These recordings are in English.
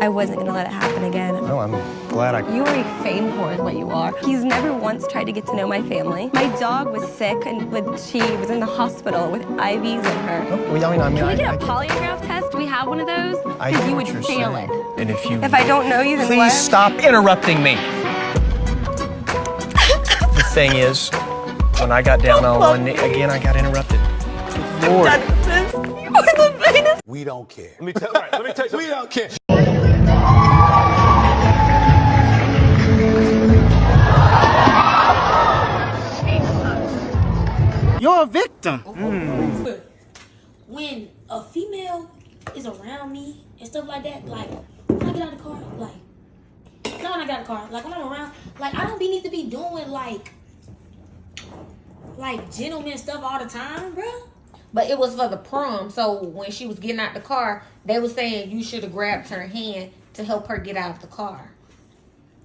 I wasn't gonna let it happen again. No, I'm glad You are a fame whore is what you are. He's never once tried to get to know my family. My dog was sick and she was in the hospital with IVs in her. Oh, well, I mean, Can we get a polygraph test? Do we have one of those? I Because get you what would you're fail saying. it. And if I don't know you, then Please what? stop interrupting me. The thing is, when I got down on one knee, again, I got interrupted. Lord. You are the best. We don't care. Let me tell you something. We don't care. You're a victim. When a female is around me and stuff like that, like when I get out of the car, like not when I got out of the car, like when I'm around, like I don't need to be doing like gentleman stuff all the time, bro. But it was for the prom, so when she was getting out the car, they were saying you should have grabbed her hand to help her get out of the car.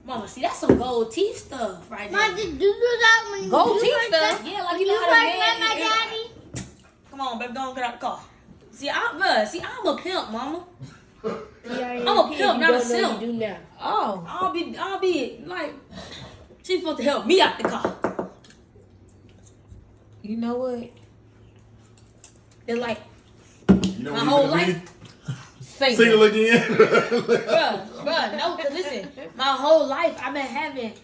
Mama, see, that's some gold teeth stuff right there. Mom, did you do that when you Gold do teeth like stuff? that? Yeah, like You you know like how to that, my man. daddy? Come on, baby, don't get out the car. See, I'm a pimp, mama. I'm a pimp, not a simp. You do now. Oh. I'll be like, she's supposed to help me out the car. You know what? They're like, You know my what whole you gonna life. Single again. Bruh, no, cause listen, my whole life I've been having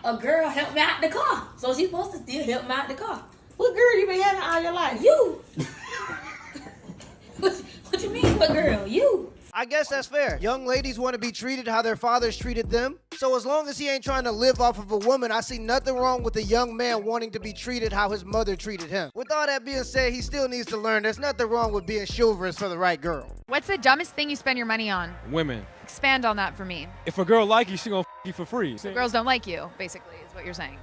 a girl help me out the car. So she's supposed to still help me out the car. What girl you been having all your life? You. What you mean, what girl? You. I guess that's fair. Young ladies want to be treated how their fathers treated them. So as long as he ain't trying to live off of a woman, I see nothing wrong with a young man wanting to be treated how his mother treated him. With all that being said, he still needs to learn there's nothing wrong with being chivalrous for the right girl. What's the dumbest thing you spend your money on? Women. Expand on that for me. If a girl like you, she gonna you for free. Girls don't like you, basically, is what you're saying.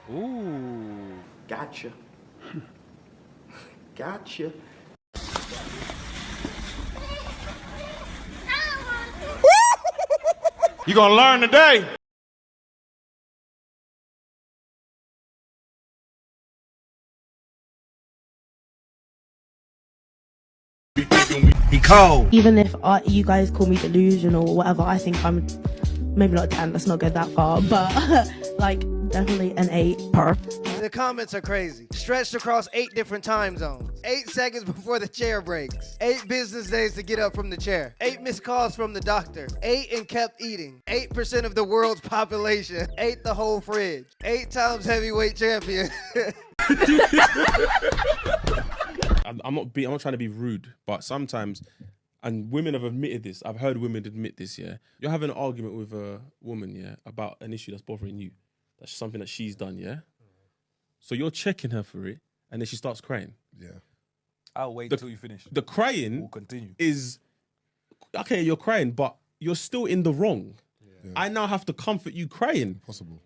Ooh. Gotcha. Gotcha. You gonna learn today. He cold. Even if you guys call me delusional or whatever, I think I'm maybe not a 10, let's not go that far, but like definitely an 8 per. The comments are crazy. Stretched across 8 different time zones. 8 seconds before the chair breaks. 8 business days to get up from the chair. 8 missed calls from the doctor. 8 and kept eating. 8% of the world's population. 8 the whole fridge. 8 times heavyweight champion. I'm not trying to be rude, but sometimes, and women have admitted this. I've heard women admit this. Yeah, you're having an argument with a woman, yeah, about an issue that's bothering you. That's something that she's done, yeah. So you're checking her for it, and then she starts crying. Yeah. I'll wait until you finish. The crying We'll continue. is okay. You're crying, but you're still in the wrong. Yeah. I now have to comfort you crying. Possible.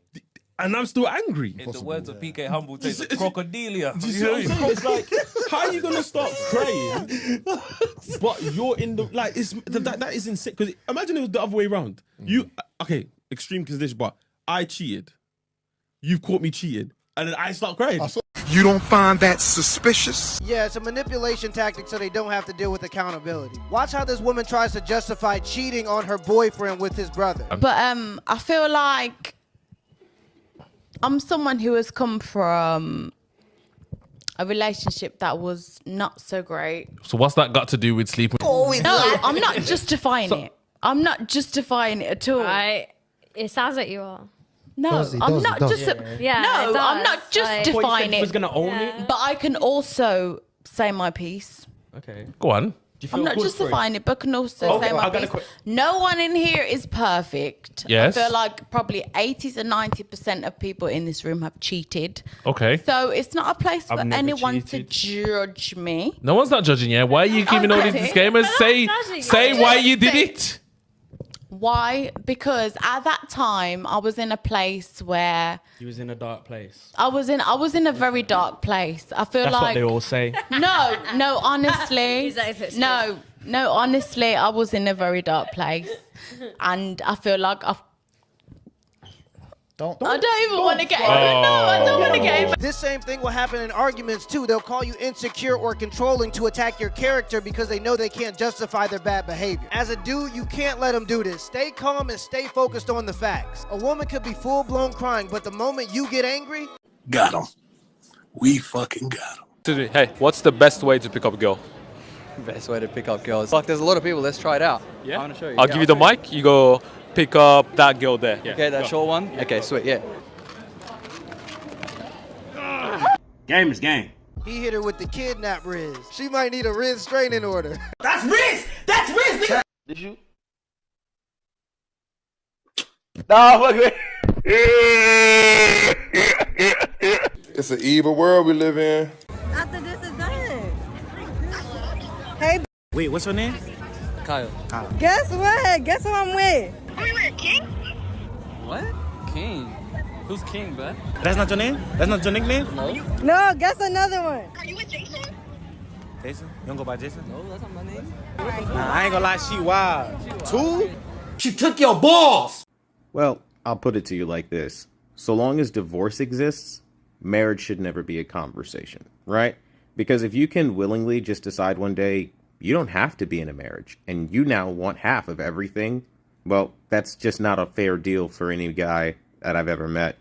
And I'm still angry. In the words of PK Humble, takes crocodilia. Do you see what I'm saying? It's like, how are you gonna start crying? But you're in the like. That is insane. Because imagine it was the other way around. You okay? Extreme condition, but I cheated. You've caught me cheating, and then I start crying. You don't find that suspicious? Yeah, it's a manipulation tactic so they don't have to deal with accountability. Watch how this woman tries to justify cheating on her boyfriend with his brother. But I feel like I'm someone who has come from a relationship that was not so great. So what's that got to do with sleeping? No, I'm not justifying it. I'm not justifying it at all. It sounds like you are. No, I'm not just. Yeah, no, it does. I'm not justifying He was it. gonna own it. But I can also say my piece. Okay, go on. I'm not justifying it, but can also say my piece. No one in here is perfect. Yes. I feel like probably 80 to 90% of people in this room have cheated. Okay. So it's not a place for never anyone cheated. to judge me. No one's not judging you. Why are you giving all these disclaimers? Say why you did it. Why? Because at that time I was in a place where he was in a dark place. I was in a very dark place. I feel That's like what they all say. No, honestly. No, honestly, I was in a very dark place. And I feel like I don't even want to get. No, I don't want to get. This same thing will happen in arguments too. They'll call you insecure or controlling to attack your character because they know they can't justify their bad behavior. As a dude, you can't let them do this. Stay calm and stay focused on the facts. A woman could be full-blown crying, but the moment you get angry, got him. We fucking got him. Excuse me. Hey, what's the best way to pick up a girl? Best way to pick up girls. Fuck, there's a lot of people. Let's try it out. Yeah. I'm gonna show you. I'll give you the mic. You go pick up that girl there. Yeah. Okay, that short one. Okay, sweet. Yeah. Game is game. he hit her with the kidnap Riz. She might need a Riz training order. That's Riz! That's Riz, nigga! Did you? Nah, fuck it. It's an evil world we live in. After this is done. Hey. Wait, what's your name? Kyle. Guess what? Guess who I'm with? Are you with King? What? King? Who's King, bud? That's not your name? That's not your nickname? No. No, guess another one. Are you with Jason? Jason? You don't go by Jason? No, that's not my name. Nah, I ain't gonna lie, she wild. Two? She took your balls! Well, I'll put it to you like this. So long as divorce exists, marriage should never be a conversation, right? Because if you can willingly just decide one day you don't have to be in a marriage and you now want half of everything, well, that's just not a fair deal for any guy that I've ever met.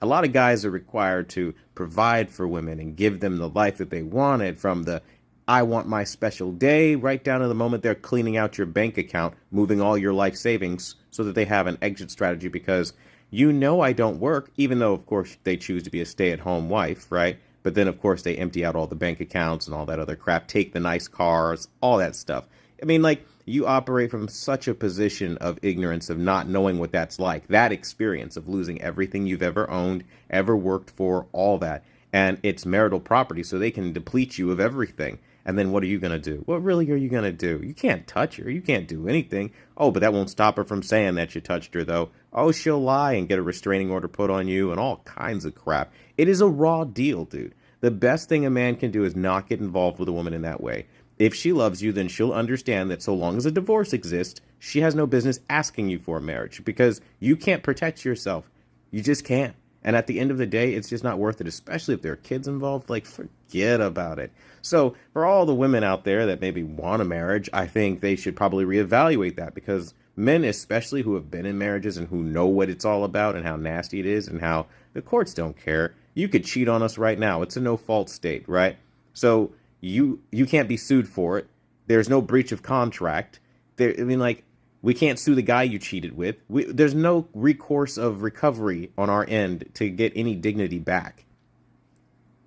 A lot of guys are required to provide for women and give them the life that they wanted, from the I want my special day right down to the moment they're cleaning out your bank account, moving all your life savings so that they have an exit strategy, because you know I don't work, even though, of course, they choose to be a stay-at-home wife, right? But then, of course, they empty out all the bank accounts and all that other crap, take the nice cars, all that stuff. I mean, like, you operate from such a position of ignorance, of not knowing what that's like. That experience of losing everything you've ever owned, ever worked for, all that. And it's marital property, so they can deplete you of everything. And then what are you going to do? What really are you going to do? You can't touch her. You can't do anything. Oh, but that won't stop her from saying that you touched her, though. Oh, she'll lie and get a restraining order put on you and all kinds of crap. It is a raw deal, dude. The best thing a man can do is not get involved with a woman in that way. If she loves you, then she'll understand that so long as a divorce exists, she has no business asking you for a marriage, because you can't protect yourself. You just can't. And at the end of the day, it's just not worth it, especially if there are kids involved. Like, forget about it. So for all the women out there that maybe want a marriage, I think they should probably reevaluate that, because men, especially who have been in marriages and who know what it's all about and how nasty it is and how the courts don't care. You could cheat on us right now. It's a no-fault state, right? So you can't be sued for it. There's no breach of contract. We can't sue the guy you cheated with. There's no recourse of recovery on our end to get any dignity back.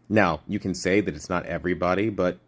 Now, you can say that it's not everybody, but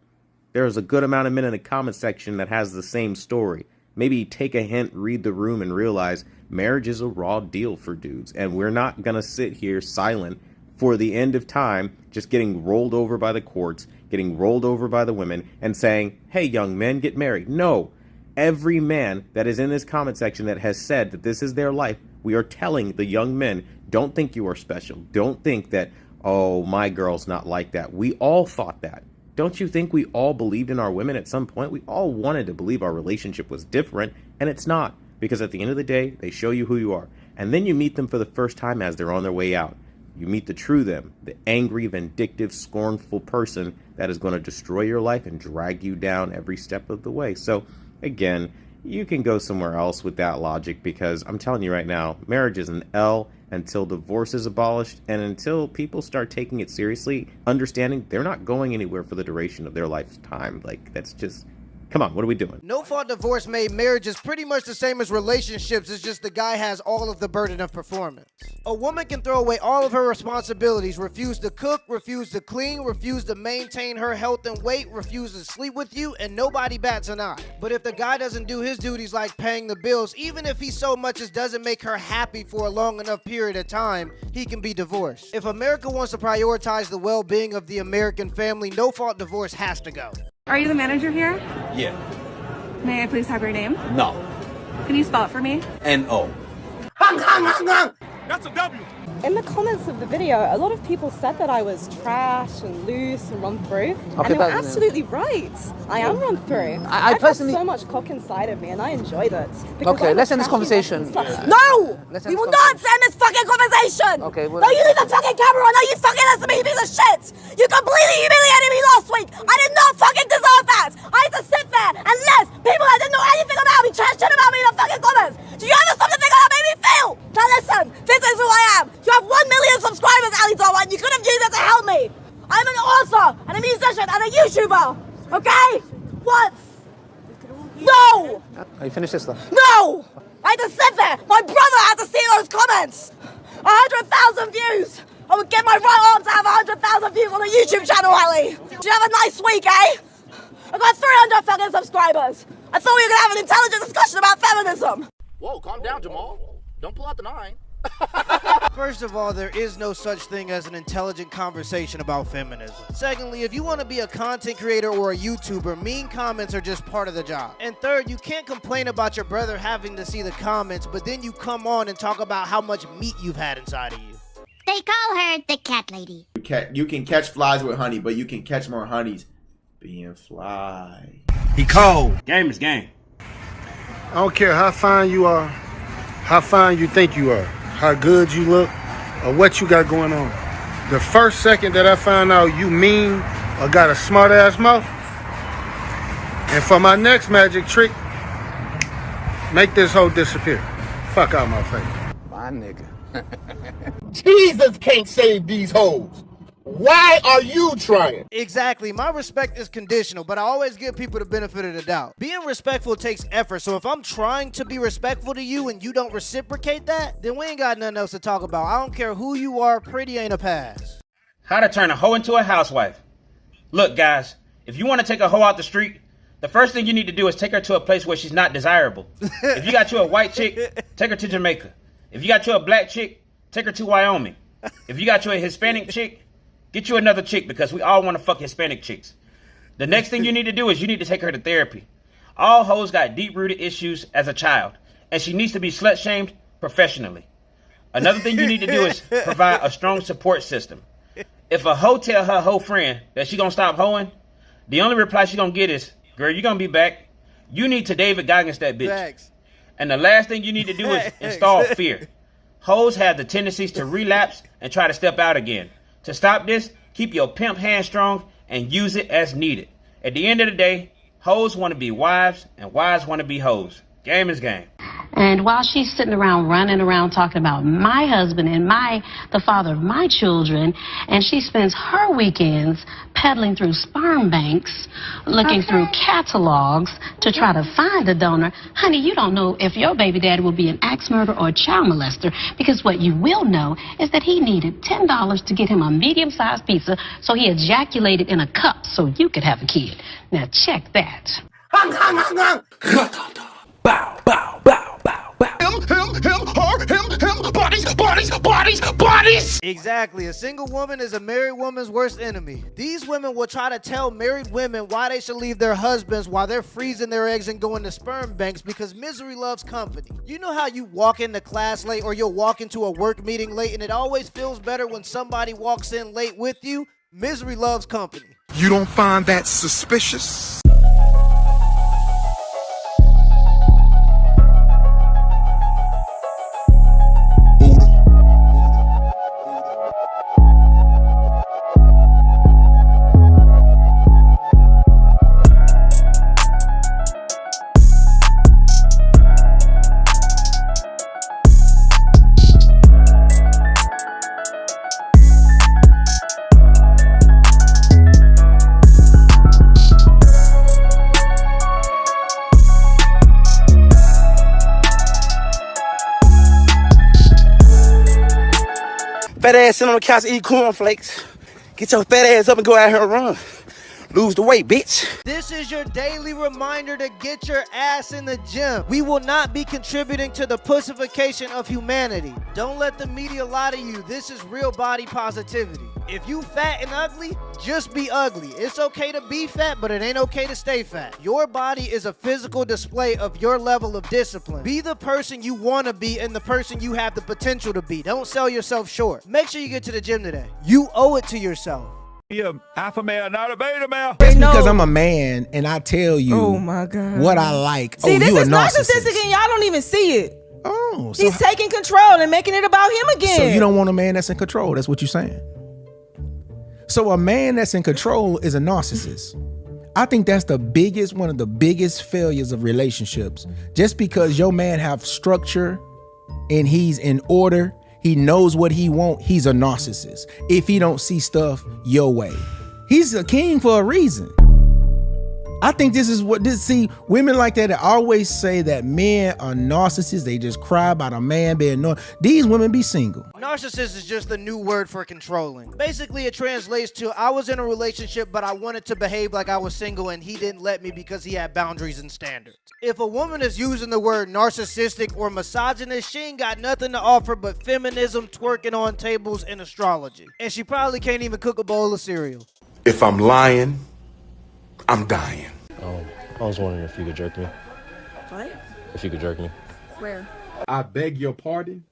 there's a good amount of men in the comment section that has the same story. Maybe take a hint, read the room, and realize marriage is a raw deal for dudes. And we're not going to sit here silent for the end of time, just getting rolled over by the courts, getting rolled over by the women, and saying, hey, young men, get married. No. Every man that is in this comment section that has said that this is their life, we are telling the young men, don't think you are special. Don't think that, oh, my girl's not like that. We all thought that. Don't you think we all believed in our women at some point? We all wanted to believe our relationship was different, and it's not. Because at the end of the day, they show you who you are. And then you meet them for the first time as they're on their way out. You meet the true them, the angry, vindictive, scornful person that is going to destroy your life and drag you down every step of the way. So, again, you can go somewhere else with that logic, because I'm telling you right now, marriage is an L until divorce is abolished, and until people start taking it seriously, understanding they're not going anywhere for the duration of their lifetime. Like, that's just... Come on, what are we doing? No-fault divorce made marriages pretty much the same as relationships. It's just the guy has all of the burden of performance. A woman can throw away all of her responsibilities, refuse to cook, refuse to clean, refuse to maintain her health and weight, refuse to sleep with you, and nobody bats an eye. But if the guy doesn't do his duties like paying the bills, even if he so much as doesn't make her happy for a long enough period of time, he can be divorced. If America wants to prioritize the well-being of the American family, no-fault divorce has to go. Are you the manager here? Yeah. May I please have your name? No. Can you spell it for me? N-O. Hung, hung, hung, hung! That's a W. In the comments of the video, a lot of people said that I was trash and loose and run through. And they were absolutely right. I am run through. I personally... have so much cock inside of me and I enjoyed it. Okay, let's end this conversation. No! We will not end this fucking conversation! Okay, well... No, you leave the fucking camera on! No, you fucking listen to me, you piece of shit! You completely humiliated me last week! I did not fucking deserve that! I had to sit there and let people that didn't know anything about me trash shit about me in the fucking comments! Do you understand the thing that made me feel? Now listen, this is who I am! You have 1 million subscribers, Ali Dawa, and you could have used it to help me! I'm an author, and a musician, and a YouTuber! Okay? What? No! Are you finished this stuff? No! I had to sit there! My brother had to see those comments! 100,000 views! I would give my right arm to have 100,000 views on a YouTube channel, Ali! Do you have a nice week, eh? I got 300 fucking subscribers! I thought we were gonna have an intelligent discussion about feminism! Whoa, calm down, Jamal. Don't pull out the 9. First of all, there is no such thing as an intelligent conversation about feminism. Secondly, if you want to be a content creator or a YouTuber, mean comments are just part of the job. And third, you can't complain about your brother having to see the comments, but then you come on and talk about how much meat you've had inside of you. They call her the cat lady. You can catch flies with honey, but you can catch more honeys being fly. He cold. Game is game. I don't care how fine you are, how fine you think you are, how good you look, or what you got going on. The first second that I find out you mean or got a smart ass mouth, and for my next magic trick, make this hoe disappear. Fuck out my face. My nigga. Jesus can't save these hoes. Why are you trying? Exactly. My respect is conditional, but I always give people the benefit of the doubt. Being respectful takes effort, so if I'm trying to be respectful to you and you don't reciprocate that, then we ain't got nothing else to talk about. I don't care who you are, pretty ain't a pass. How to turn a hoe into a housewife. Look, guys, if you want to take a hoe out the street, the first thing you need to do is take her to a place where she's not desirable. If you got you a white chick, take her to Jamaica. If you got you a black chick, take her to Wyoming. If you got you a Hispanic chick, get you another chick, because we all want to fuck Hispanic chicks. The next thing you need to do is you need to take her to therapy. All hoes got deep-rooted issues as a child, and she needs to be slut-shamed professionally. Another thing you need to do is provide a strong support system. If a hoe tell her hoe friend that she gonna stop hoeing, the only reply she gonna get is, girl, you gonna be back. You need to David Goggins that bitch. Thanks. And the last thing you need to do is install fear. Hoes have the tendencies to relapse and try to step out again. To stop this, keep your pimp hand strong and use it as needed. At the end of the day, hoes want to be wives and wives want to be hoes. Game is game. And while she's sitting around running around talking about my husband and the father of my children, and she spends her weekends peddling through sperm banks, looking through catalogs to try to find a donor, honey, you don't know if your baby daddy will be an axe murderer or a child molester, because what you will know is that he needed $10 to get him a medium-sized pizza, so he ejaculated in a cup so you could have a kid. Now check that. Bow, bow, bow, bow, bow. Him, her, bodies. Exactly. A single woman is a married woman's worst enemy. These women will try to tell married women why they should leave their husbands while they're freezing their eggs and going to sperm banks, because misery loves company. You know how you walk into class late, or you'll walk into a work meeting late, and it always feels better when somebody walks in late with you? Misery loves company. You don't find that suspicious? Fat ass sit on the couch and eat cornflakes. Get your fat ass up and go out here and run. Lose the weight, bitch. This is your daily reminder to get your ass in the gym. We will not be contributing to the pussification of humanity. Don't let the media lie to you. This is real body positivity. If you fat and ugly, just be ugly. It's okay to be fat, but it ain't okay to stay fat. Your body is a physical display of your level of discipline. Be the person you want to be and the person you have the potential to be. Don't sell yourself short. Make sure you get to the gym today. You owe it to yourself. Be an alpha male, not a beta male. It's because I'm a man and I tell you what I like. See, this you is a narcissistic and y'all don't even see it. Oh, he's taking control and making it about him again. So you don't want a man that's in control. That's what you're saying. So a man that's in control is a narcissist. I think that's one of the biggest failures of relationships. Just because your man have structure and he's in order, he knows what he want, he's a narcissist. If he don't see stuff your way. He's a king for a reason. I think see, women like that always say that men are narcissists. They just cry about a man being these women be single. Narcissist is just the new word for controlling. Basically, it translates to I was in a relationship, but I wanted to behave like I was single and he didn't let me because he had boundaries and standards. If a woman is using the word narcissistic or misogynist, she ain't got nothing to offer but feminism, twerking on tables, and astrology. And she probably can't even cook a bowl of cereal. If I'm lying, I'm dying. I was wondering if you could jerk me. What? If you could jerk me. Where? I beg your pardon.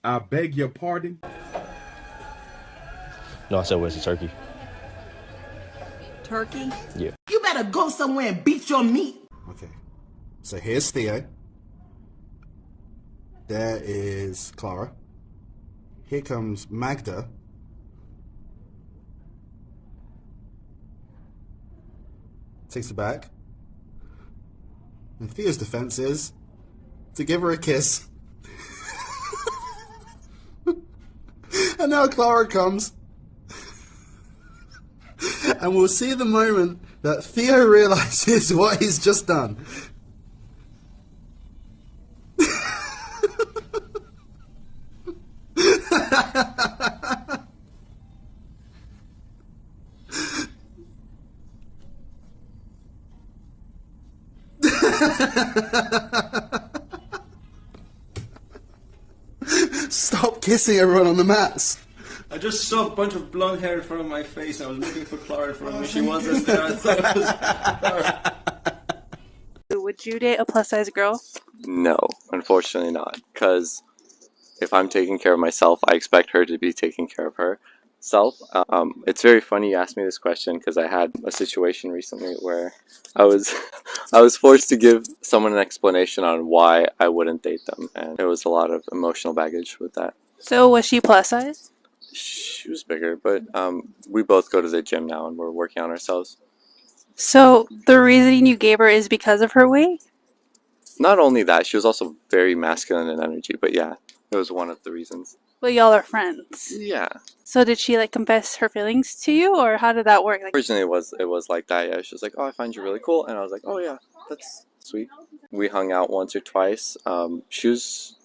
I beg your pardon. No, I said where's the turkey? Turkey? Yeah. You better go somewhere and beat your meat. Okay. So here's Theo. There is Clara. Here comes Magda. Takes her back. And Theo's defense is to give her a kiss. And now Clara comes. And we'll see the moment that Theo realizes what he's just done. Stop kissing everyone on the mats. I just saw a bunch of blonde hair in front of my face and I was looking for Clara in front of me. She wasn't there. I thought it was Would you date a plus size girl? No, unfortunately not. Because if I'm taking care of myself, I expect her to be taking care of herself. It's very funny you asked me this question because I had a situation recently where I was forced to give someone an explanation on why I wouldn't date them, and there was a lot of emotional baggage with that. So was she plus size? She was bigger, but we both go to the gym now and we're working on ourselves. So the reasoning you gave her is because of her weight? Not only that, she was also very masculine in energy, but yeah, it was one of the reasons. But y'all are friends. Yeah. So did she like confess her feelings to you, or how did that work? Like, originally it was like that, yeah. She was like, oh, I find you really cool. And I was like, oh yeah, that's sweet. We hung out once or twice. She was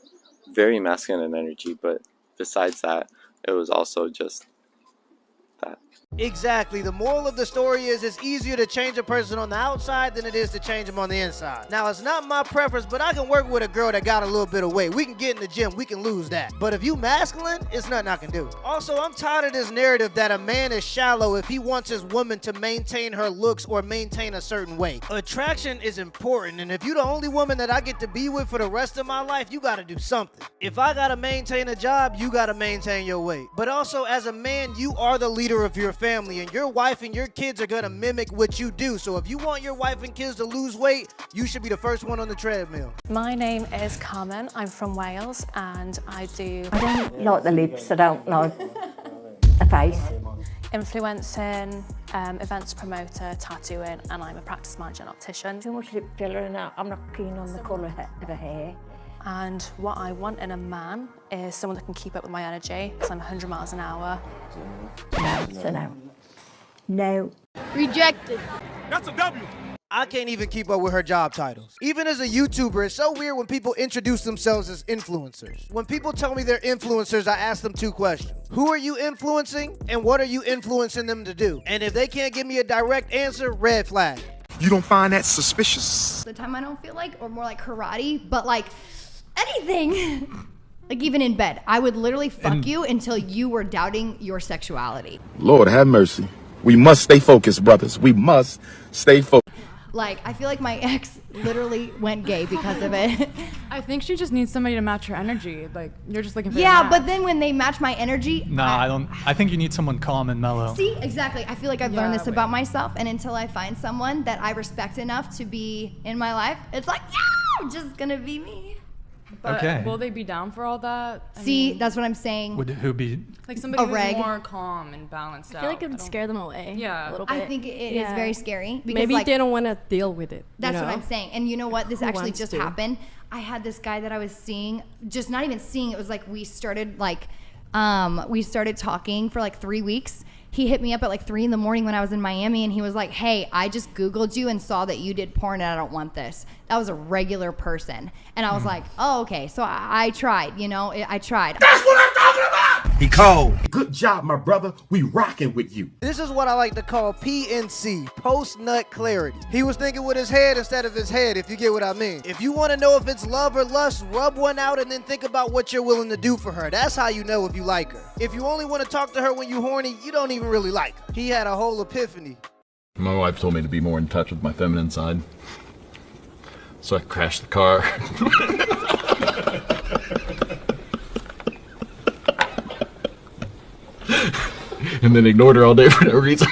very masculine in energy, but besides that, it was also just that. Exactly. The moral of the story is it's easier to change a person on the outside than it is to change them on the inside. Now, it's not my preference, but I can work with a girl that got a little bit of weight. We can get in the gym. We can lose that. But if you masculine, it's nothing I can do. Also, I'm tired of this narrative that a man is shallow if he wants his woman to maintain her looks or maintain a certain weight. Attraction is important, and if you're the only woman that I get to be with for the rest of my life, you got to do something. If I got to maintain a job, you got to maintain your weight. But also, as a man, you are the leader of your family, and your wife and your kids are gonna mimic what you do. So if you want your wife and kids to lose weight, you should be the first one on the treadmill. My name is Carmen. I'm from Wales, and I don't like the lips. I don't like the face. Influencing, events promoter, tattooing, and I'm a practice manager and optician. Too much lip filler, and I'm not keen on the colour of her hair. And what I want in a man is someone that can keep up with my energy, because I'm 100 miles an hour. No, so no. No. Rejected. That's a W. I can't even keep up with her job titles. Even as a YouTuber, it's so weird when people introduce themselves as influencers. When people tell me they're influencers, I ask them two questions. Who are you influencing, and what are you influencing them to do? And if they can't give me a direct answer, red flag. You don't find that suspicious? The time I don't feel like, or more like karate, but like anything. Like even in bed, I would literally fuck you until you were doubting your sexuality. Lord have mercy. We must stay focused, brothers. We must stay focused. Like, I feel like my ex literally went gay because of it. I think she just needs somebody to match her energy. Like, you're just looking for Yeah, but then when they match my energy... Nah, I don't. I think you need someone calm and mellow. See, exactly. I feel like I've learned this about myself, and until I find someone that I respect enough to be in my life, it's like, yeah, I'm just gonna be me. But Okay. will they be down for all that? I See, mean, that's what I'm saying. Would who be? like somebody a who's reg. more calm and balanced out. I feel like it would scare them away. Yeah. A little bit. I think it is very scary. Because Maybe like, they don't want to deal with it. That's you know? what I'm saying. And you know what? This Who actually wants just to? happened. I had this guy that I was seeing, just not even seeing. It was like we started talking for like 3 weeks. He hit me up at like 3 a.m. when I was in Miami, and he was like, "Hey, I just Googled you and saw that you did porn, and I don't want this." That was a regular person, and I was like, "Oh, okay." So I tried. You know, I tried. That's what I'm talking about. He cold. Good job, my brother. We rocking with you. This is what I like to call PNC, post-nut clarity. He was thinking with his head instead of his head, if you get what I mean. If you want to know if it's love or lust, rub one out and then think about what you're willing to do for her. That's how you know if you like her. If you only want to talk to her when you're horny, you don't even really like her. He had a whole epiphany. My wife told me to be more in touch with my feminine side. So I crashed the car. And then ignored her all day for no reason.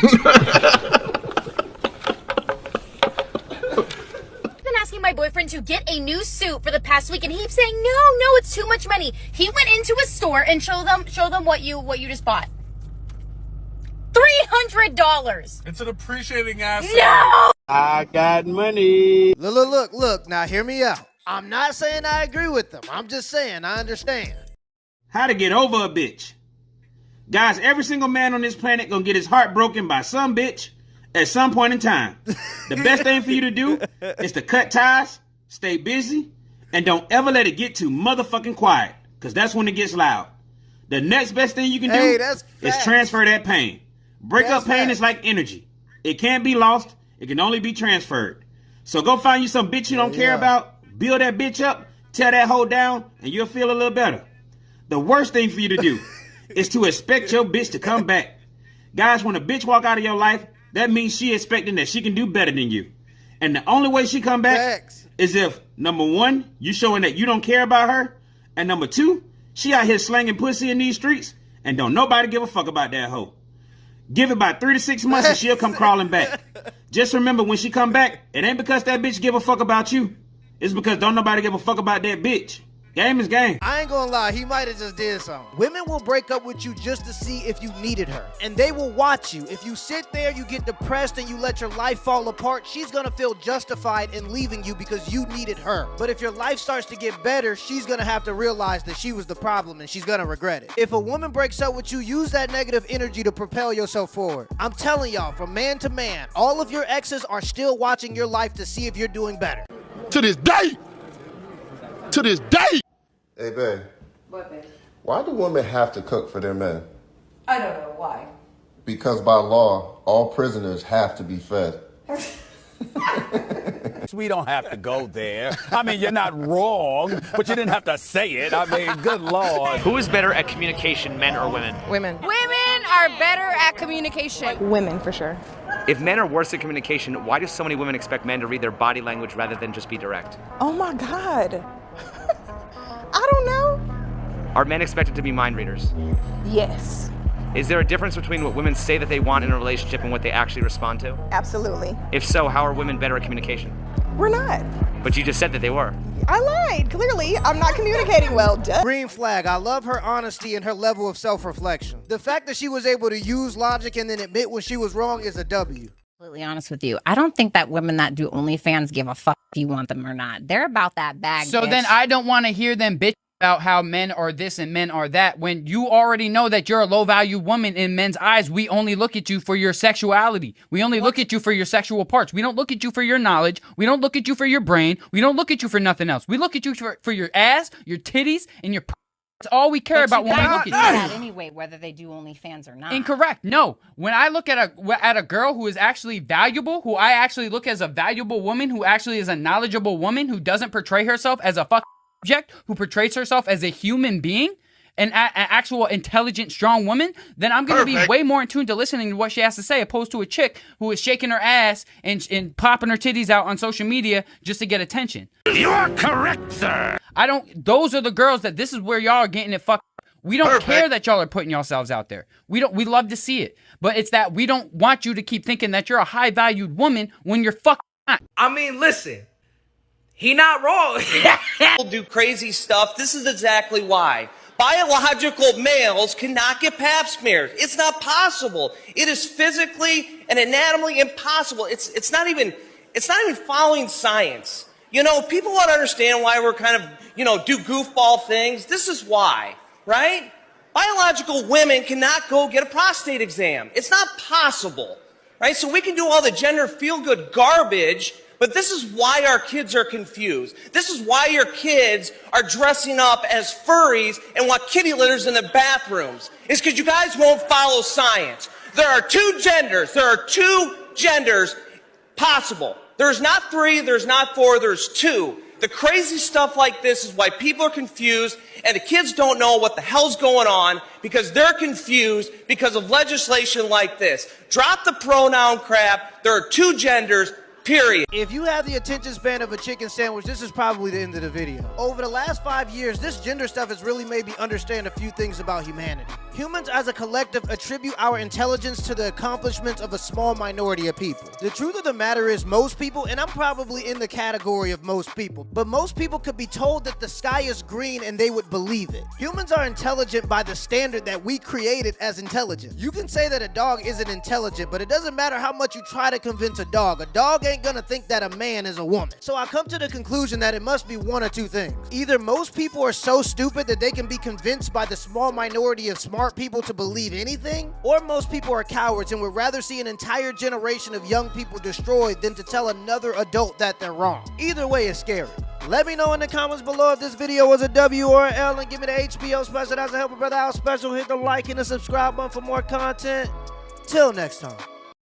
Asking my boyfriend to get a new suit for the past week, and he keeps saying no, it's too much money. He went into a store and show them what you just bought. $300. It's an appreciating asset. No! I got money. Look, now hear me out. I'm not saying I agree with them. I'm just saying I understand. How to get over a bitch. Guys, every single man on this planet gonna get his heart broken by some bitch at some point in time. The best thing for you to do is to cut ties, stay busy, and don't ever let it get too motherfucking quiet, because that's when it gets loud. The next best thing you can do is transfer that pain. Breakup pain is like energy. It can't be lost. It can only be transferred. So go find you some bitch you don't care about, build that bitch up, tear that hoe down, and you'll feel a little better. The worst thing for you to do is to expect your bitch to come back. Guys, when a bitch walk out of your life, that means she expecting that she can do better than you. And the only way she come back is if, number one, you showing that you don't care about her, and number two, she out here slanging pussy in these streets, and don't nobody give a fuck about that hoe. Give it about 3 to 6 months and she'll come crawling back. Just remember, when she come back, it ain't because that bitch give a fuck about you. It's because don't nobody give a fuck about that bitch. Game is game. I ain't gonna lie, he might have just did something. Women will break up with you just to see if you needed her. And they will watch you. If you sit there, you get depressed, and you let your life fall apart, she's gonna feel justified in leaving you because you needed her. But if your life starts to get better, she's gonna have to realize that she was the problem, and she's gonna regret it. If a woman breaks up with you, use that negative energy to propel yourself forward. I'm telling y'all, from man to man, all of your exes are still watching your life to see if you're doing better. To this day. To this day. Hey, babe. What, babe? Why do women have to cook for their men? I don't know why. Because by law, all prisoners have to be fed. We don't have to go there. I mean, you're not wrong, but you didn't have to say it. I mean, good Lord. Who is better at communication, men or women? Women. Women are better at communication. Women, for sure. If men are worse at communication, why do so many women expect men to read their body language rather than just be direct? Oh my God. I don't know. Are men expected to be mind readers? Yes. Is there a difference between what women say that they want in a relationship and what they actually respond to? Absolutely. If so, how are women better at communication? We're not. But you just said that they were. I lied. Clearly, I'm not communicating well. Duh. Green flag. I love her honesty and her level of self-reflection. The fact that she was able to use logic and then admit when she was wrong is a W. Completely honest with you, I don't think that women that do OnlyFans give a fuck if you want them or not. They're about that bag. So bitch. then I don't want to hear them bitch about how men are this and men are that, when you already know that you're a low-value woman in men's eyes. We only look at you for your sexuality. We only look at you for your sexual parts. We don't look at you for your knowledge. We don't look at you for your brain. We don't look at you for nothing else. We look at you for your ass, your titties, and your That's all we care about when we look at you. That anyway, whether they do OnlyFans or not. Incorrect. No. When I look at a girl who is actually valuable, who I actually look as a valuable woman, who actually is a knowledgeable woman, who doesn't portray herself as a subject who portrays herself as a human being, an actual intelligent, strong woman, then I'm going to be way more in tune to listening to what she has to say, opposed to a chick who is shaking her ass and popping her titties out on social media just to get attention. You are correct, sir. Those are the girls that this is where y'all are getting it fucked. We don't care that y'all are putting yourselves out there. We love to see it. But it's that we don't want you to keep thinking that you're a high valued woman when you're fucking not. I mean, listen, he not wrong. People do crazy stuff. This is exactly why. Biological males cannot get pap smears. It's not possible. It is physically and anatomically impossible. It's not even following science. You know, people want to understand why we're kind of, do goofball things. This is why, right? Biological women cannot go get a prostate exam. It's not possible, right? So we can do all the gender feel-good garbage, but this is why our kids are confused. This is why your kids are dressing up as furries and want kitty litters in the bathrooms. It's because you guys won't follow science. There are two genders. There are two genders possible. There's not 3, there's not 4, there's 2. The crazy stuff like this is why people are confused and the kids don't know what the hell's going on because they're confused because of legislation like this. Drop the pronoun crap. There are 2 genders. Period. If you have the attention span of a chicken sandwich, this is probably the end of the video. Over the last 5 years, this gender stuff has really made me understand a few things about humanity. Humans as a collective attribute our intelligence to the accomplishments of a small minority of people. The truth of the matter is most people, and I'm probably in the category of most people, but most people could be told that the sky is green and they would believe it. Humans are intelligent by the standard that we created as intelligent. You can say that a dog isn't intelligent, but it doesn't matter how much you try to convince a dog. A dog ain't gonna think that a man is a woman. So I come to the conclusion that it must be one or two things. Either most people are so stupid that they can be convinced by the small minority of smart people to believe anything, or most people are cowards and would rather see an entire generation of young people destroyed than to tell another adult that they're wrong. Either way is scary. Let me know in the comments below if this video was a W or an L, and give me the HBO special. That's a Help a Brother Out special. Hit the like and the subscribe button for more content. Till next time.